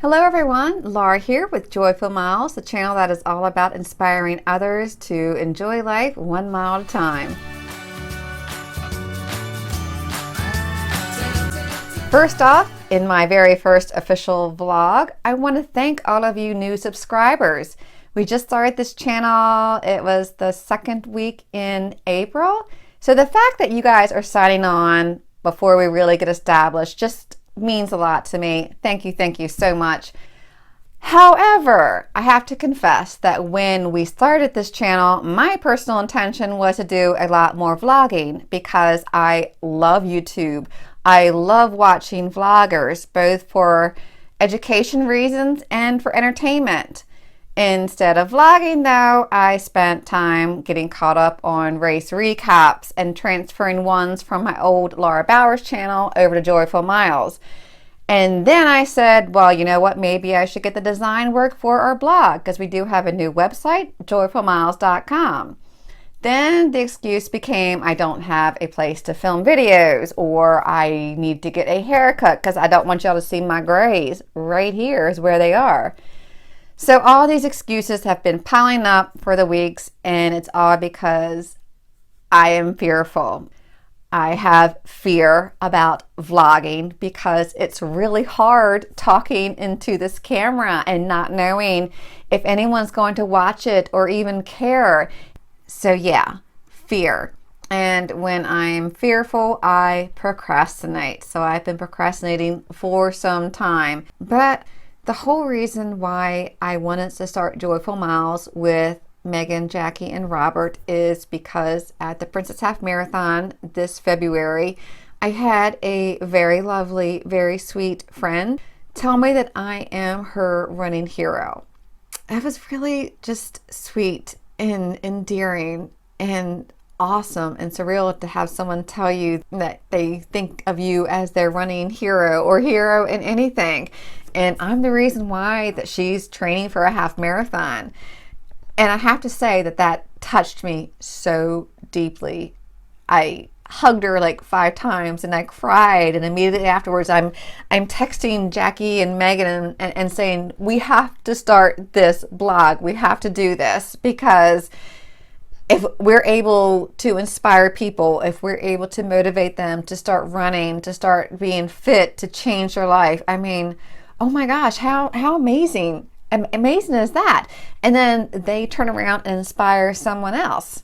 Hello everyone, Laura here with Joyful Miles, the channel that is all about inspiring others to enjoy life 1 mile at a time. First off, in my very first official vlog, I want to thank all of you new subscribers. We just started this channel, it was the second week in April. So the fact that you guys are signing on before we really get established just means a lot to me. Thank you so much. However, I have to confess that when we started this channel, my personal intention was to do a lot more vlogging because I love YouTube. I love watching vloggers, both for education reasons and for entertainment. Instead of vlogging though, I spent time getting caught up on race recaps and transferring ones from my old Laura Bowers channel over to Joyful Miles. And then I said, well, you know what, maybe I should get the design work for our blog because we do have a new website, joyfulmiles.com. Then the excuse became I don't have a place to film videos, or I need to get a haircut because I don't want y'all to see my grays. Right here is where they are. So all these excuses have been piling up for the weeks, and it's all because I am fearful. I have fear about vlogging because it's really hard talking into this camera and not knowing if anyone's going to watch it or even care. So yeah, fear. And when I'm fearful, I procrastinate. So I've been procrastinating for some time. But the whole reason why I wanted to start Joyful Miles with Megan, Jackie, and Robert is because at the Princess Half Marathon this February, I had a very lovely, very sweet friend tell me that I am her running hero. That was really just sweet and endearing and awesome and surreal to have someone tell you that they think of you as their running hero or hero in anything. And I'm the reason why that she's training for a half marathon. And I have to say that that touched me so deeply. I hugged her like 5 times and I cried, and immediately afterwards I'm texting Jackie and Megan and saying, we have to start this blog. We have to do this, because if we're able to inspire people, if we're able to motivate them to start running, to start being fit, to change their life, I mean, oh my gosh, how amazing is that? And then they turn around and inspire someone else.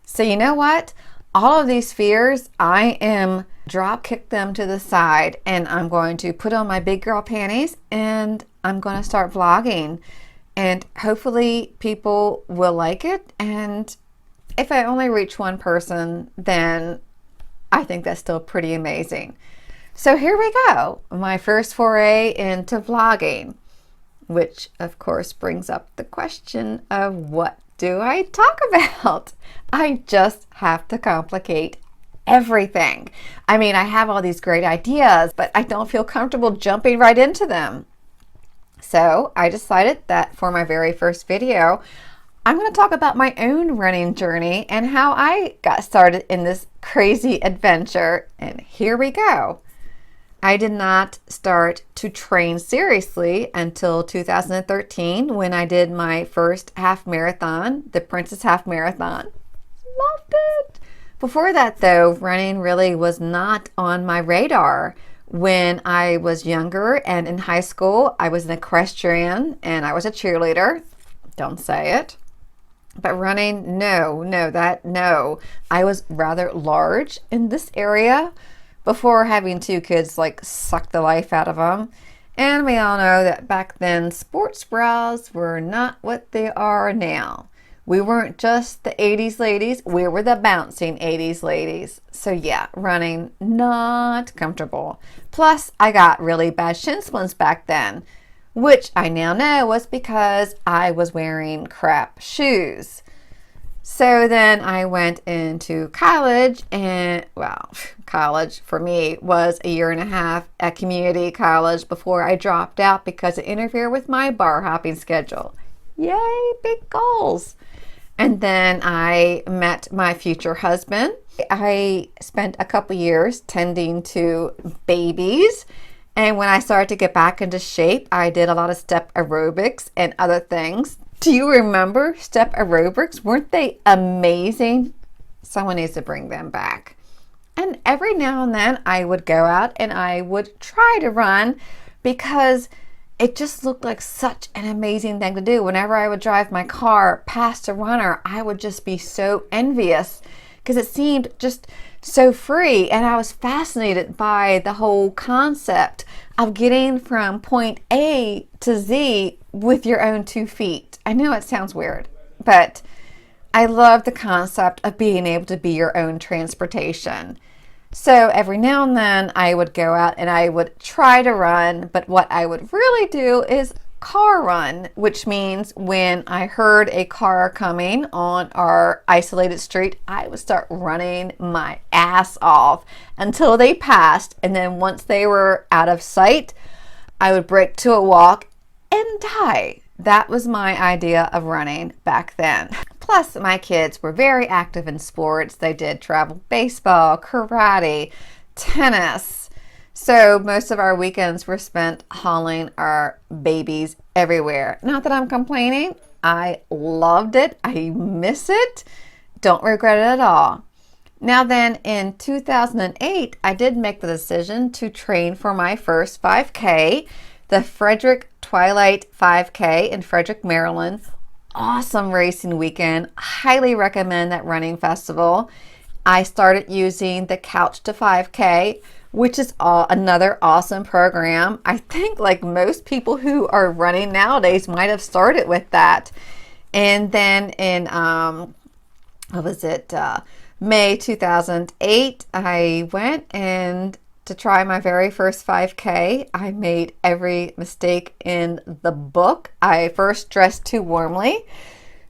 So you know what? All of these fears, I am drop kick them to the side, and I'm going to put on my big girl panties and I'm going to start vlogging. And hopefully people will like it. And if I only reach one person, then I think that's still pretty amazing. So here we go, my first foray into vlogging, which of course brings up the question of what do I talk about? I just have to complicate everything. I mean, I have all these great ideas, but I don't feel comfortable jumping right into them. So I decided that for my very first video, I'm going to talk about my own running journey and how I got started in this crazy adventure. And here we go. I did not start to train seriously until 2013 when I did my first half marathon, the Princess Half Marathon. Loved it. Before that though, running really was not on my radar. When I was younger and in high school, I was an equestrian and I was a cheerleader. Don't say it. But running, no. I was rather large in this area before having 2 kids like suck the life out of them. And we all know that back then sports bras were not what they are now. We weren't just the 80s ladies, we were the bouncing 80s ladies. So yeah, running, not comfortable. Plus, I got really bad shin splints back then, which I now know was because I was wearing crap shoes. So then I went into college, and well, college for me was a 1.5 years at community college before I dropped out because it interfered with my bar hopping schedule. Yay, big goals. And then I met my future husband. I spent a couple years tending to babies, And when I started to get back into shape, I did a lot of step aerobics and other things. Do you remember step aerobics? Weren't they amazing? Someone needs to bring them back. And every now and then I would go out and I would try to run because it just looked like such an amazing thing to do. Whenever I would drive my car past a runner, I would just be so envious because it seemed just so free. And I was fascinated by the whole concept of getting from point A to Z with your own 2 feet. I know it sounds weird, but I love the concept of being able to be your own transportation. So every now and then I would go out and I would try to run, but what I would really do is car run, which means when I heard a car coming on our isolated street, I would start running my ass off until they passed. And then once they were out of sight, I would break to a walk and die. That was my idea of running back then. Plus, my kids were very active in sports. They did travel baseball, karate, tennis. So most of our weekends were spent hauling our babies everywhere. Not that I'm complaining. I loved it. I miss it. Don't regret it at all. Now then, in 2008, I did make the decision to train for my first 5K, the Frederick Twilight 5K in Frederick, Maryland. Awesome racing weekend. Highly recommend that running festival. I started using the Couch to 5K, which is another awesome program. I think like most people who are running nowadays might have started with that. And then in, May 2008, I went and to try my very first 5K. I made every mistake in the book. I first dressed too warmly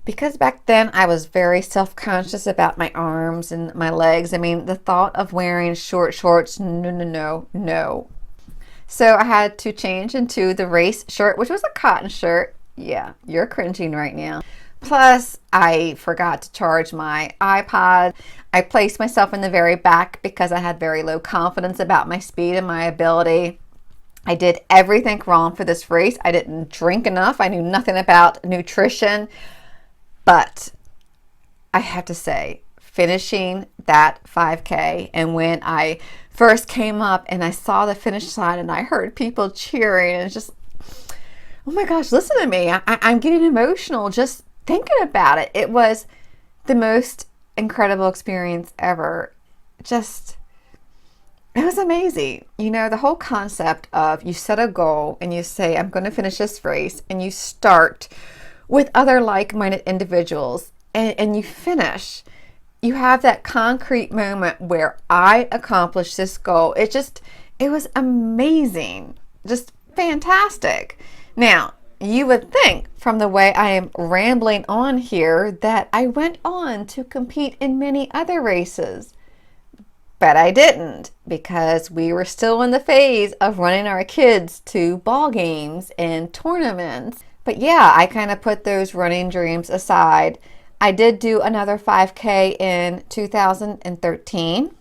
because back then I was very self-conscious about my arms and my legs. I mean, the thought of wearing short shorts, no. So I had to change into the race shirt, which was a cotton shirt. Yeah, you're cringing right now. Plus, I forgot to charge my iPod. I placed myself in the very back because I had very low confidence about my speed and my ability. I did everything wrong for this race. I didn't drink enough. I knew nothing about nutrition. But I have to say, finishing that 5K, and when I first came up and I saw the finish line and I heard people cheering, and it's just, oh my gosh, listen to me. I'm getting emotional just thinking about it. It was the most incredible experience ever. It was amazing. You know, the whole concept of you set a goal and you say, I'm going to finish this race, and you start with other like-minded individuals and you finish. You have that concrete moment where I accomplished this goal. It was amazing. Just fantastic. Now, you would think from the way I am rambling on here that I went on to compete in many other races. But I didn't, because we were still in the phase of running our kids to ball games and tournaments. But yeah, I kind of put those running dreams aside. I did do another 5K in 2013.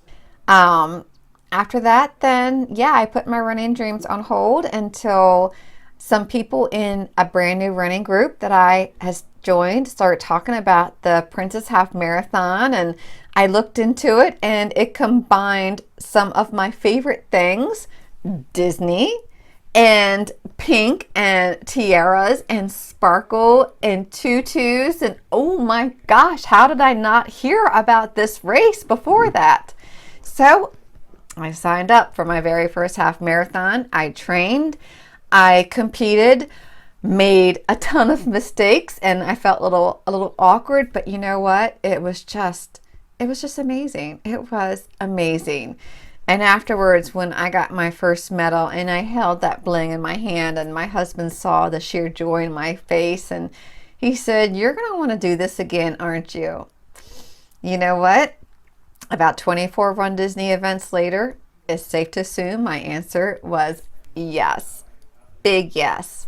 After that, then, yeah, I put my running dreams on hold until some people in a brand new running group that I has joined started talking about the Princess Half Marathon, and I looked into it, and it combined some of my favorite things, Disney and pink and tiaras and sparkle and tutus, and oh my gosh, how did I not hear about this race before that? So I signed up for my very first half marathon. I trained, I competed, made a ton of mistakes, and I felt a little awkward, but you know what? It was just amazing. It was amazing. And afterwards, when I got my first medal and I held that bling in my hand, and my husband saw the sheer joy in my face, and he said, "You're going to want to do this again, aren't you?" You know what? About 24 Run Disney events later, it's safe to assume my answer was yes. Big yes.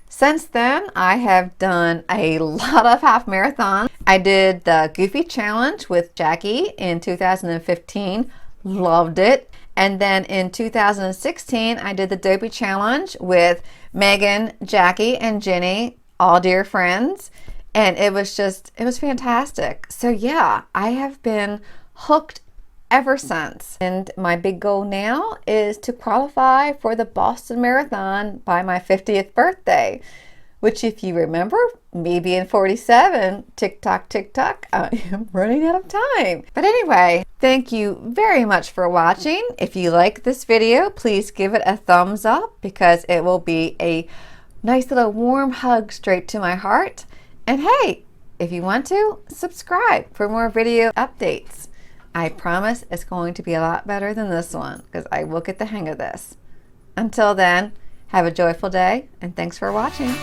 Since then, I have done a lot of half marathons. I did the Goofy Challenge with Jackie in 2015. Loved it. And then in 2016, I did the Dopey Challenge with Megan, Jackie, and Jenny, all dear friends. And it was fantastic. So yeah, I have been hooked ever since. And my big goal now is to qualify for the Boston Marathon by my 50th birthday, which, if you remember, me being 47, tick tock, I am running out of time. But anyway, thank you very much for watching. If you like this video, please give it a thumbs up because it will be a nice little warm hug straight to my heart. And hey, if you want to, subscribe for more video updates. I promise it's going to be a lot better than this one because I will get the hang of this. Until then, have a joyful day and thanks for watching.